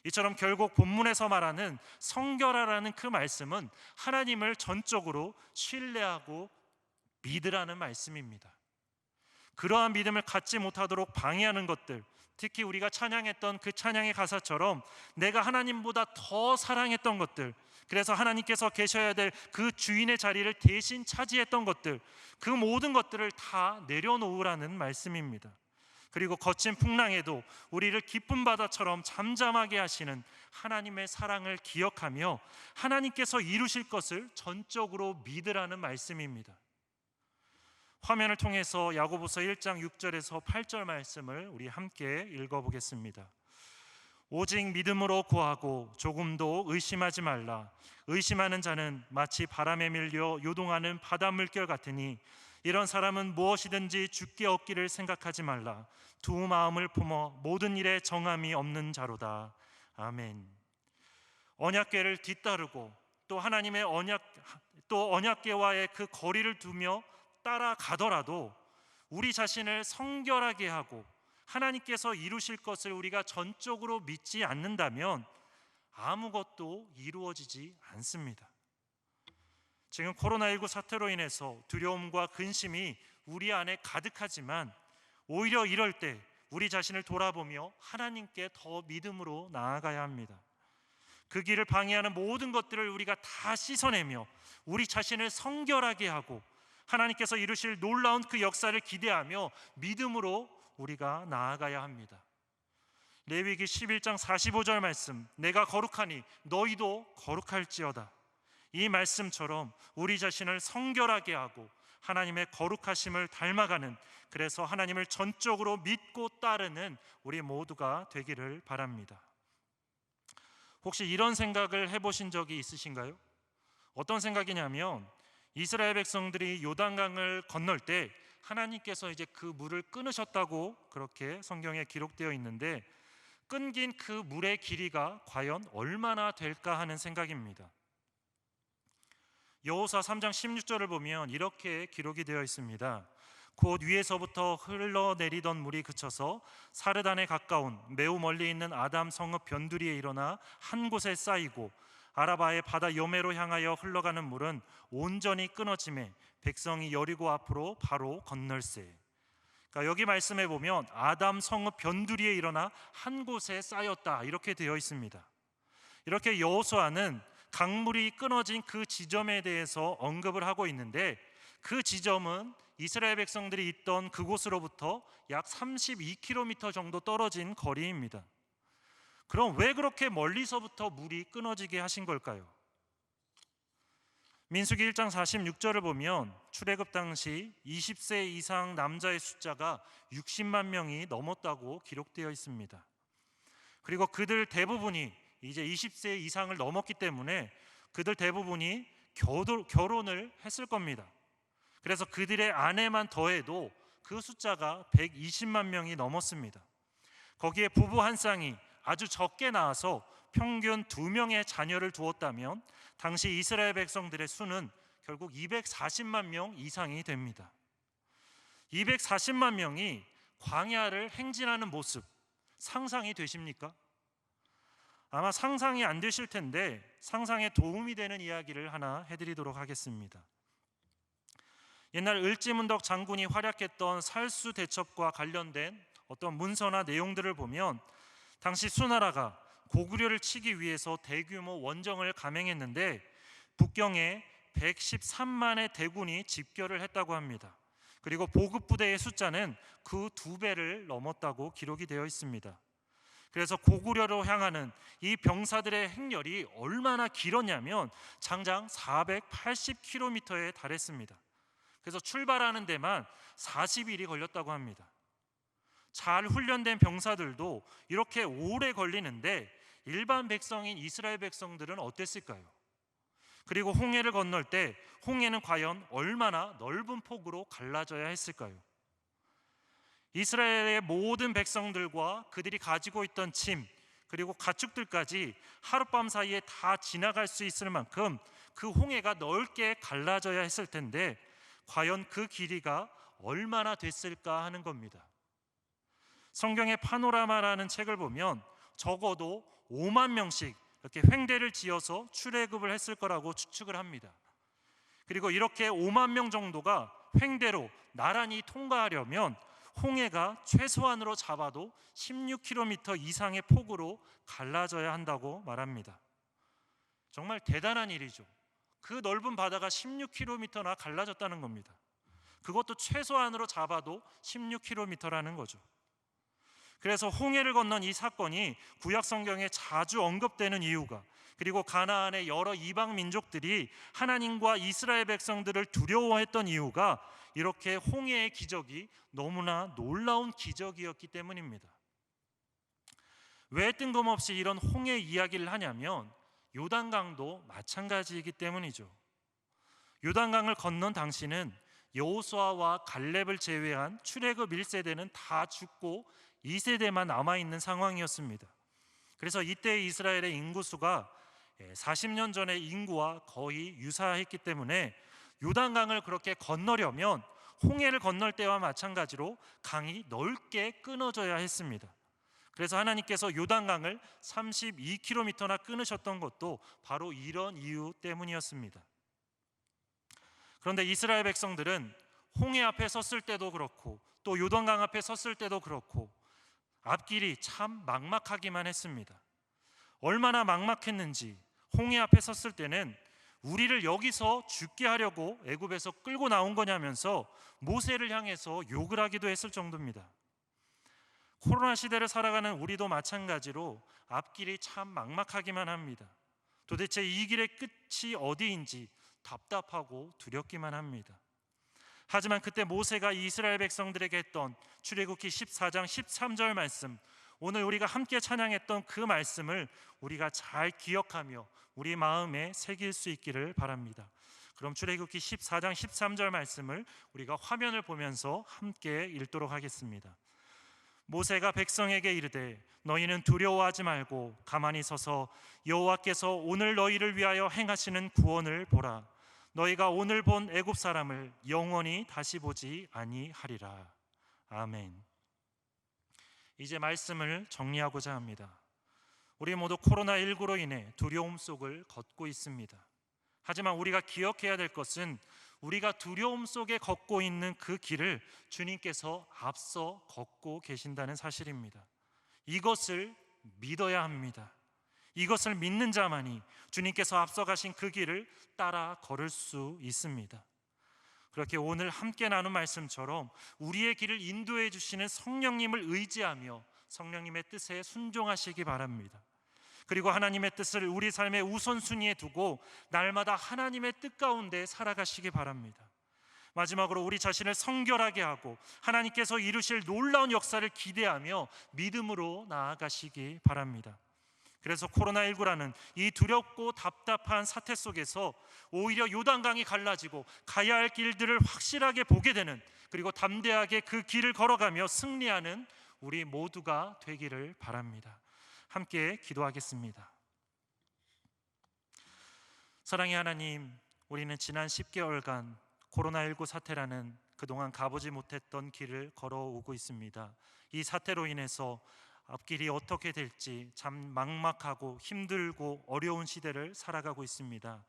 이처럼 결국 본문에서 말하는 성결하라는 그 말씀은 하나님을 전적으로 신뢰하고 믿으라는 말씀입니다. 그러한 믿음을 갖지 못하도록 방해하는 것들, 특히 우리가 찬양했던 그 찬양의 가사처럼 내가 하나님보다 더 사랑했던 것들, 그래서 하나님께서 계셔야 될 그 주인의 자리를 대신 차지했던 것들, 그 모든 것들을 다 내려놓으라는 말씀입니다. 그리고 거친 풍랑에도 우리를 깊은 바다처럼 잠잠하게 하시는 하나님의 사랑을 기억하며 하나님께서 이루실 것을 전적으로 믿으라는 말씀입니다. 화면을 통해서 야고보서 1장 6절에서 8절 말씀을 우리 함께 읽어보겠습니다. 오직 믿음으로 구하고 조금도 의심하지 말라. 의심하는 자는 마치 바람에 밀려 요동하는 바다 물결 같으니 이런 사람은 무엇이든지 주께 얻기를 생각하지 말라. 두 마음을 품어 모든 일에 정함이 없는 자로다. 아멘. 언약궤를 뒤따르고 또 하나님의 언약궤와의 그 거리를 두며 따라가더라도 우리 자신을 성결하게 하고 하나님께서 이루실 것을 우리가 전적으로 믿지 않는다면 아무것도 이루어지지 않습니다. 지금 코로나19 사태로 인해서 두려움과 근심이 우리 안에 가득하지만 오히려 이럴 때 우리 자신을 돌아보며 하나님께 더 믿음으로 나아가야 합니다. 그 길을 방해하는 모든 것들을 우리가 다 씻어내며 우리 자신을 성결하게 하고 하나님께서 이루실 놀라운 그 역사를 기대하며 믿음으로 우리가 나아가야 합니다. 레위기 11장 45절 말씀, 내가 거룩하니 너희도 거룩할지어다. 이 말씀처럼 우리 자신을 성결하게 하고 하나님의 거룩하심을 닮아가는, 그래서 하나님을 전적으로 믿고 따르는 우리 모두가 되기를 바랍니다. 혹시 이런 생각을 해보신 적이 있으신가요? 어떤 생각이냐면 이스라엘 백성들이 요단강을 건널 때 하나님께서 이제 그 물을 끊으셨다고 그렇게 성경에 기록되어 있는데, 끊긴 그 물의 길이가 과연 얼마나 될까 하는 생각입니다. 여호수아 3장 16절을 보면 이렇게 기록이 되어 있습니다. 곧 위에서부터 흘러내리던 물이 그쳐서 사르단에 가까운 매우 멀리 있는 아담 성읍 변두리에 일어나 한 곳에 쌓이고 아라바의 바다 요매로 향하여 흘러가는 물은 온전히 끊어짐에 백성이 여리고 앞으로 바로 건널세. 그러니까 여기 말씀해 보면 아담 성읍 변두리에 일어나 한 곳에 쌓였다 이렇게 되어 있습니다. 이렇게 여호수아는 강물이 끊어진 그 지점에 대해서 언급을 하고 있는데, 그 지점은 이스라엘 백성들이 있던 그곳으로부터 약 32km 정도 떨어진 거리입니다. 그럼 왜 그렇게 멀리서부터 물이 끊어지게 하신 걸까요? 민수기 1장 46절을 보면 출애굽 당시 20세 이상 남자의 숫자가 60만 명이 넘었다고 기록되어 있습니다. 그리고 그들 대부분이 이제 20세 이상을 넘었기 때문에 그들 대부분이 결혼을 했을 겁니다. 그래서 그들의 아내만 더해도 그 숫자가 120만 명이 넘었습니다. 거기에 부부 한 쌍이 아주 적게 낳아서 평균 2명의 자녀를 두었다면 당시 이스라엘 백성들의 수는 결국 240만 명 이상이 됩니다. 240만 명이 광야를 행진하는 모습 상상이 되십니까? 아마 상상이 안 되실 텐데 상상에 도움이 되는 이야기를 하나 해드리도록 하겠습니다. 옛날 을지문덕 장군이 활약했던 살수 대첩과 관련된 어떤 문서나 내용들을 보면 당시 수나라가 고구려를 치기 위해서 대규모 원정을 감행했는데 북경에 113만의 대군이 집결을 했다고 합니다. 그리고 보급부대의 숫자는 그 2배를 넘었다고 기록이 되어 있습니다. 그래서 고구려로 향하는 이 병사들의 행렬이 얼마나 길었냐면 장장 480km에 달했습니다. 그래서 출발하는 데만 40일이 걸렸다고 합니다. 잘 훈련된 병사들도 이렇게 오래 걸리는데 일반 백성인 이스라엘 백성들은 어땠을까요? 그리고 홍해를 건널 때 홍해는 과연 얼마나 넓은 폭으로 갈라져야 했을까요? 이스라엘의 모든 백성들과 그들이 가지고 있던 짐 그리고 가축들까지 하룻밤 사이에 다 지나갈 수 있을 만큼 그 홍해가 넓게 갈라져야 했을 텐데 과연 그 길이가 얼마나 됐을까 하는 겁니다. 성경의 파노라마라는 책을 보면 적어도 5만 명씩 이렇게 횡대를 지어서 출애굽을 했을 거라고 추측을 합니다. 그리고 이렇게 5만 명 정도가 횡대로 나란히 통과하려면 홍해가 최소한으로 잡아도 16km 이상의 폭으로 갈라져야 한다고 말합니다. 정말 대단한 일이죠. 그 넓은 바다가 16km나 갈라졌다는 겁니다. 그것도 최소한으로 잡아도 16km라는 거죠. 그래서 홍해를 건넌 이 사건이 구약 성경에 자주 언급되는 이유가, 그리고 가나안의 여러 이방 민족들이 하나님과 이스라엘 백성들을 두려워했던 이유가 이렇게 홍해의 기적이 너무나 놀라운 기적이었기 때문입니다. 왜 뜬금없이 이런 홍해 이야기를 하냐면 요단강도 마찬가지이기 때문이죠. 요단강을 건넌 당시는 여호수아와 갈렙을 제외한 출애굽 1세대는 다 죽고 2세대만 남아있는 상황이었습니다. 그래서 이때 이스라엘의 인구수가 40년 전의 인구와 거의 유사했기 때문에 요단강을 그렇게 건너려면 홍해를 건널 때와 마찬가지로 강이 넓게 끊어져야 했습니다. 그래서 하나님께서 요단강을 32km나 끊으셨던 것도 바로 이런 이유 때문이었습니다. 그런데 이스라엘 백성들은 홍해 앞에 섰을 때도 그렇고 또 요단강 앞에 섰을 때도 그렇고 앞길이 참 막막하기만 했습니다. 얼마나 막막했는지 홍해 앞에 섰을 때는 우리를 여기서 죽게 하려고 애굽에서 끌고 나온 거냐면서 모세를 향해서 욕을 하기도 했을 정도입니다. 코로나 시대를 살아가는 우리도 마찬가지로 앞길이 참 막막하기만 합니다. 도대체 이 길의 끝이 어디인지 답답하고 두렵기만 합니다. 하지만 그때 모세가 이스라엘 백성들에게 했던 출애굽기 14장 13절 말씀, 오늘 우리가 함께 찬양했던 그 말씀을 우리가 잘 기억하며 우리 마음에 새길 수 있기를 바랍니다. 그럼 출애굽기 14장 13절 말씀을 우리가 화면을 보면서 함께 읽도록 하겠습니다. 모세가 백성에게 이르되 너희는 두려워하지 말고 가만히 서서 여호와께서 오늘 너희를 위하여 행하시는 구원을 보라. 너희가 오늘 본 애굽 사람을 영원히 다시 보지 아니하리라. 아멘. 이제 말씀을 정리하고자 합니다. 우리 모두 코로나19로 인해 두려움 속을 걷고 있습니다. 하지만 우리가 기억해야 될 것은 우리가 두려움 속에 걷고 있는 그 길을 주님께서 앞서 걷고 계신다는 사실입니다. 이것을 믿어야 합니다. 이것을 믿는 자만이 주님께서 앞서 가신 그 길을 따라 걸을 수 있습니다. 그렇게 오늘 함께 나눈 말씀처럼 우리의 길을 인도해 주시는 성령님을 의지하며 성령님의 뜻에 순종하시기 바랍니다. 그리고 하나님의 뜻을 우리 삶의 우선순위에 두고 날마다 하나님의 뜻 가운데 살아가시기 바랍니다. 마지막으로 우리 자신을 성결하게 하고 하나님께서 이루실 놀라운 역사를 기대하며 믿음으로 나아가시기 바랍니다. 그래서 코로나19라는 이 두렵고 답답한 사태 속에서 오히려 요단강이 갈라지고 가야 할 길들을 확실하게 보게 되는, 그리고 담대하게 그 길을 걸어가며 승리하는 우리 모두가 되기를 바랍니다. 함께 기도하겠습니다. 사랑의 하나님, 우리는 지난 10개월간 코로나19 사태라는 그동안 가보지 못했던 길을 걸어오고 있습니다. 이 사태로 인해서 앞길이 어떻게 될지 참 막막하고 힘들고 어려운 시대를 살아가고 있습니다.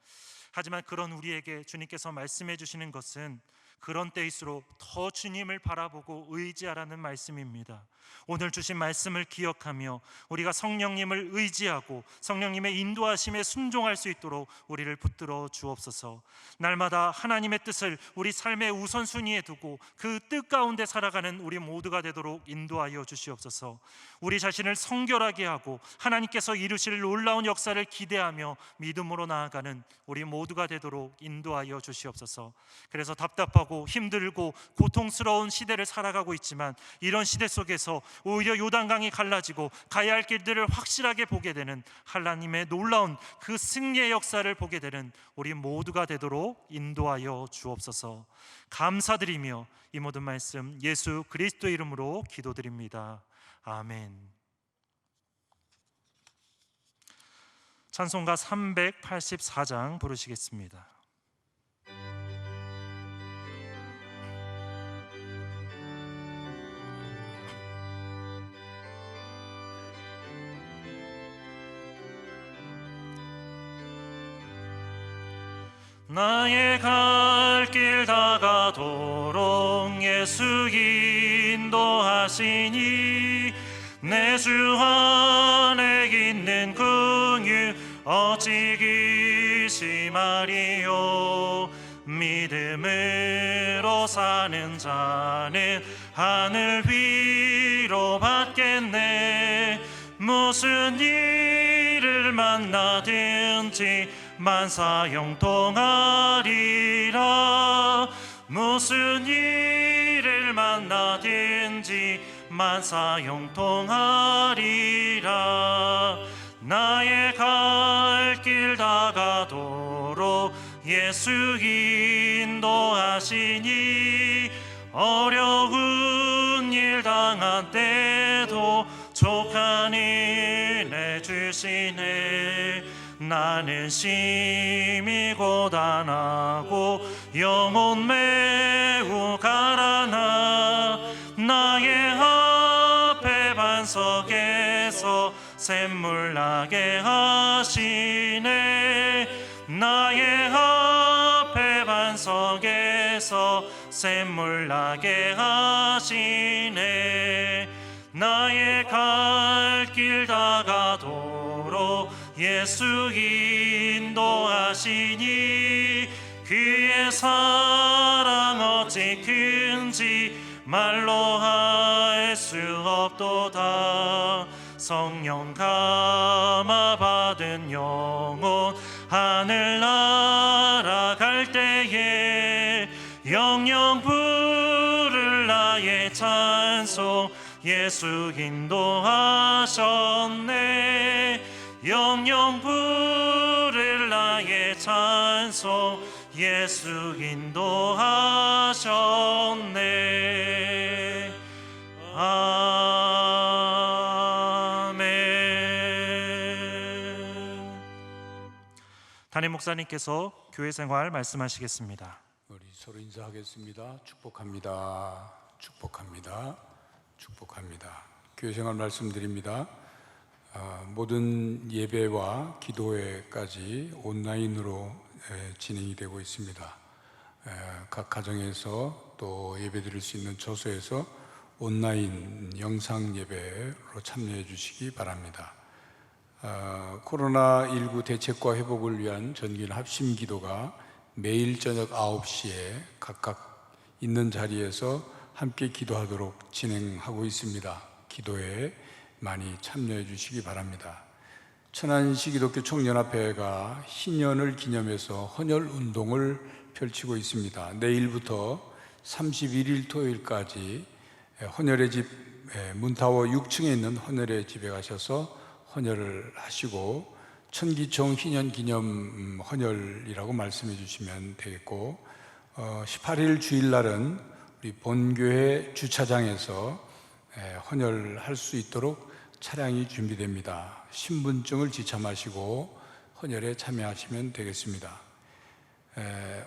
하지만 그런 우리에게 주님께서 말씀해 주시는 것은 그런 때일수록 더 주님을 바라보고 의지하라는 말씀입니다. 오늘 주신 말씀을 기억하며 우리가 성령님을 의지하고 성령님의 인도하심에 순종할 수 있도록 우리를 붙들어 주옵소서. 날마다 하나님의 뜻을 우리 삶의 우선순위에 두고 그 뜻 가운데 살아가는 우리 모두가 되도록 인도하여 주시옵소서. 우리 자신을 성결하게 하고 하나님께서 이루실 놀라운 역사를 기대하며 믿음으로 나아가는 우리 모두가 되도록 인도하여 주시옵소서. 그래서 답답하고 힘들고 고통스러운 시대를 살아가고 있지만 이런 시대 속에서 오히려 요단강이 갈라지고 가야 할 길들을 확실하게 보게 되는 하나님의 놀라운 그 승리의 역사를 보게 되는 우리 모두가 되도록 인도하여 주옵소서. 감사드리며 이 모든 말씀 예수 그리스도 이름으로 기도드립니다. 아멘. 찬송가 384장 부르시겠습니다. 나의 갈 길 다가도록 예수 인도하시니 내 주 안에 있는 긍휼 어찌 의심하리요. 믿음으로 사는 자는 하늘 위로 받겠네. 무슨 일을 만나든지 만사형통하리라. 무슨 일을 만나든지 만사형통하리라. 나의 갈 길 다가도록 예수 인도하시니 어려운 일 당한 때도 족한 은혜 주시네. 나는 심히 고단하고 영혼 매우 가라나 나의 앞에 반석에서 샘물 나게 하시네. 나의 앞에 반석에서 샘물 나게 하시네. 나의 갈 길 다가도록 예수 인도하시니 그의 사랑 어찌 큰지 말로 할 수 없도다. 성령 감화 받은 영혼 하늘 날아갈 때에 영영 부를 나의 찬송 예수 인도하셨네. 영영 부를 나의 찬송 예수 인도하셨네. 아멘. 담임 목사님께서 교회 생활 말씀하시겠습니다. 우리 서로 인사하겠습니다. 축복합니다. 축복합니다. 축복합니다. 교회 생활 말씀드립니다. 모든 예배와 기도회까지 온라인으로 진행이 되고 있습니다. 각 가정에서 또 예배 드릴 수 있는 처소에서 온라인 영상 예배로 참여해 주시기 바랍니다. 코로나19 대책과 회복을 위한 전기인 합심 기도가 매일 저녁 9시에 각각 있는 자리에서 함께 기도하도록 진행하고 있습니다. 기도에 많이 참여해 주시기 바랍니다. 천안시 기독교 청년합회가 희년을 기념해서 헌혈 운동을 펼치고 있습니다. 내일부터 31일 토요일까지 헌혈의 집 문타워 6층에 있는 헌혈의 집에 가셔서 헌혈을 하시고 천기총 희년 기념 헌혈이라고 말씀해 주시면 되겠고 18일 주일날은 우리 본교회 주차장에서 헌혈할 수 있도록 차량이 준비됩니다. 신분증을 지참하시고 헌혈에 참여하시면 되겠습니다.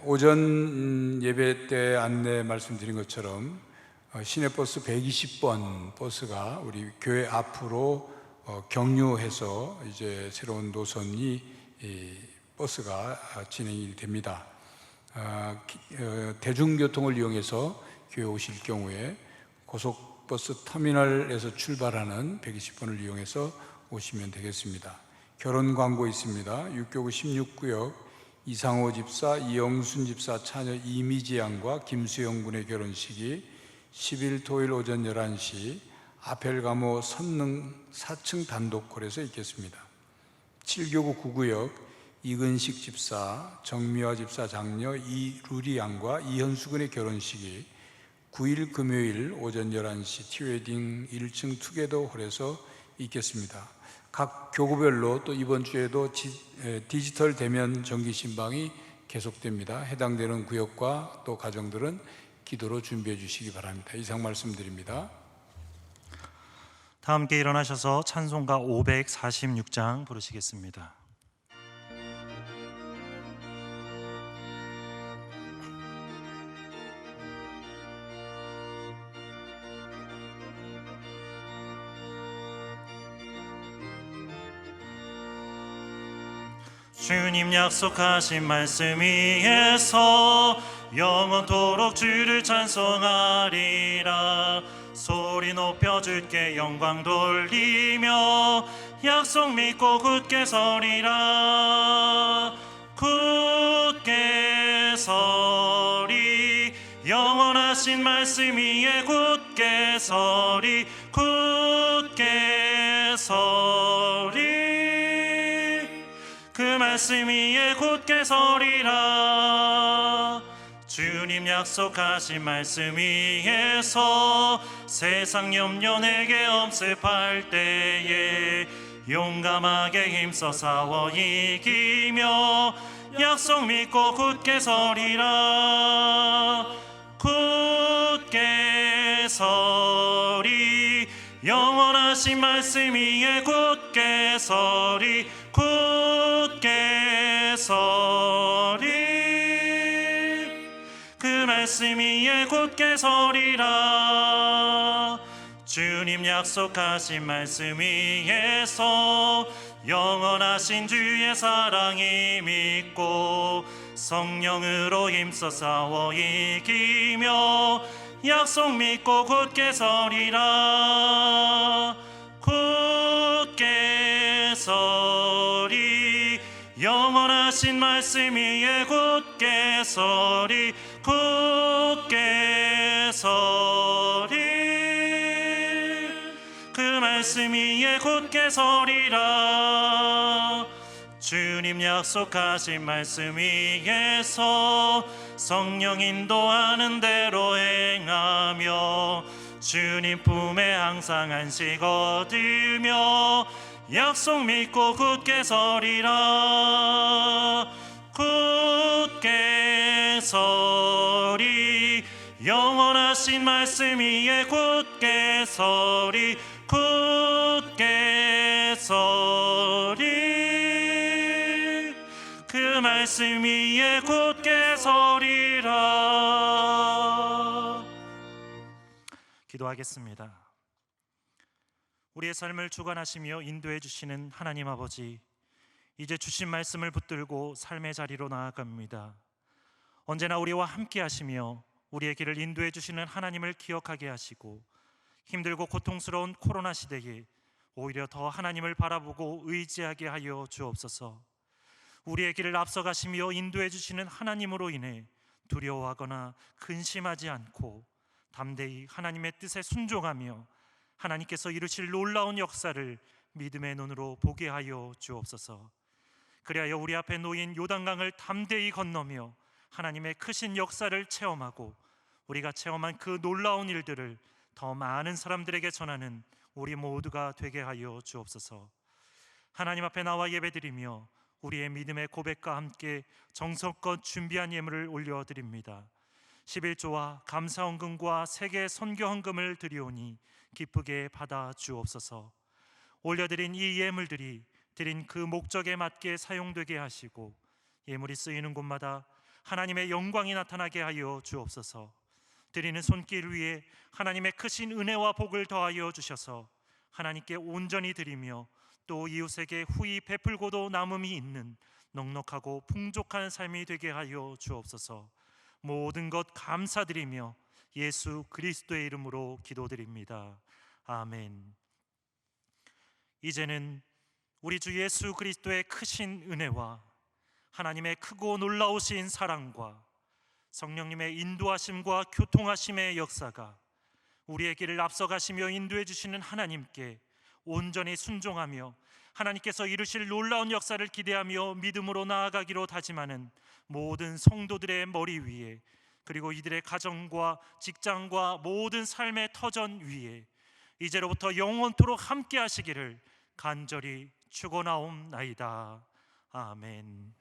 오전 예배 때 안내 말씀드린 것처럼 시내버스 120번 버스가 우리 교회 앞으로 경유해서 이제 새로운 노선이 버스가 진행이 됩니다. 대중교통을 이용해서 교회 오실 경우에 고속버스 터미널에서 출발하는 120번을 이용해서 오시면 되겠습니다. 결혼 광고 있습니다. 육교구 16구역 이상호 집사, 이영순 집사 차녀 이미지 양과 김수영 군의 결혼식이 10일 토요일 오전 11시 아펠가모 선릉 4층 단독홀에서 있겠습니다. 7교구 9구역 이근식 집사, 정미화 집사 장녀 이루리 양과 이현수 군의 결혼식이 9일 금요일 오전 11시 티웨딩 1층 투게더 홀에서 있겠습니다. 각 교구별로 또 이번 주에도 디지털 대면 정기 신방이 계속됩니다. 해당되는 구역과 또 가정들은 기도로 준비해 주시기 바랍니다. 이상 말씀드립니다. 다 함께 일어나셔서 찬송가 546장 부르시겠습니다. 주님 약속하신 말씀 위에서 영원토록 주를 찬송하리라. 소리 높여 주께 영광 돌리며 약속 믿고 굳게 서리라. 굳게 서리 영원하신 말씀 위에 굳게 서리. 굳게 서리 그 말씀 위에 굳게 서리라. 주님 약속하신 말씀 위에서 세상 염려 내게 엄습할 때에 용감하게 힘써 싸워 이기며 약속 믿고 굳게 서리라. 굳게 서리 영원하신 말씀 위에 굳게 서리. 굳게 서리 그 말씀 위에 굳게 서리라. 주님 약속하신 말씀 위에서 영원하신 주의 사랑이 믿고 성령으로 힘써 싸워 이기며 약속 믿고 굳게 서리라. 굳게 서리 영원하신 말씀 위에 굳게 서리. 굳게 서리 그 말씀 위에 굳게 서리라. 주님 약속하신 말씀 위에서 성령 인도하는 대로 행하며 주님 품에 항상 안식 얻으며 약속 믿고 굳게 서리라. 굳게 서리 영원하신 말씀 위에 굳게 서리. 굳게 서리 그 말씀 말씀 위에 굳게 서리라. 기도하겠습니다. 우리의 삶을 주관하시며 인도해 주시는 하나님 아버지, 이제 주신 말씀을 붙들고 삶의 자리로 나아갑니다. 언제나 우리와 함께 하시며 우리의 길을 인도해 주시는 하나님을 기억하게 하시고, 힘들고 고통스러운 코로나 시대에 오히려 더 하나님을 바라보고 의지하게 하여 주옵소서. 우리의 길을 앞서가시며 인도해 주시는 하나님으로 인해 두려워하거나 근심하지 않고 담대히 하나님의 뜻에 순종하며 하나님께서 이루실 놀라운 역사를 믿음의 눈으로 보게 하여 주옵소서. 그리하여 우리 앞에 놓인 요단강을 담대히 건너며 하나님의 크신 역사를 체험하고 우리가 체험한 그 놀라운 일들을 더 많은 사람들에게 전하는 우리 모두가 되게 하여 주옵소서. 하나님 앞에 나와 예배드리며 우리의 믿음의 고백과 함께 정성껏 준비한 예물을 올려드립니다. 11조와 감사헌금과 세계 선교헌금을 드리오니 기쁘게 받아 주옵소서. 올려드린 이 예물들이 드린 그 목적에 맞게 사용되게 하시고 예물이 쓰이는 곳마다 하나님의 영광이 나타나게 하여 주옵소서. 드리는 손길 위에 하나님의 크신 은혜와 복을 더하여 주셔서 하나님께 온전히 드리며 또 이웃에게 후히 베풀고도 남음이 있는 넉넉하고 풍족한 삶이 되게 하여 주옵소서. 모든 것 감사드리며 예수 그리스도의 이름으로 기도드립니다. 아멘. 이제는 우리 주 예수 그리스도의 크신 은혜와 하나님의 크고 놀라우신 사랑과 성령님의 인도하심과 교통하심의 역사가 우리의 길을 앞서가시며 인도해 주시는 하나님께 온전히 순종하며 하나님께서 이루실 놀라운 역사를 기대하며 믿음으로 나아가기로 다짐하는 모든 성도들의 머리 위에, 그리고 이들의 가정과 직장과 모든 삶의 터전 위에 이제로부터 영원토록 함께 하시기를 간절히 축원하옵나이다. 아멘.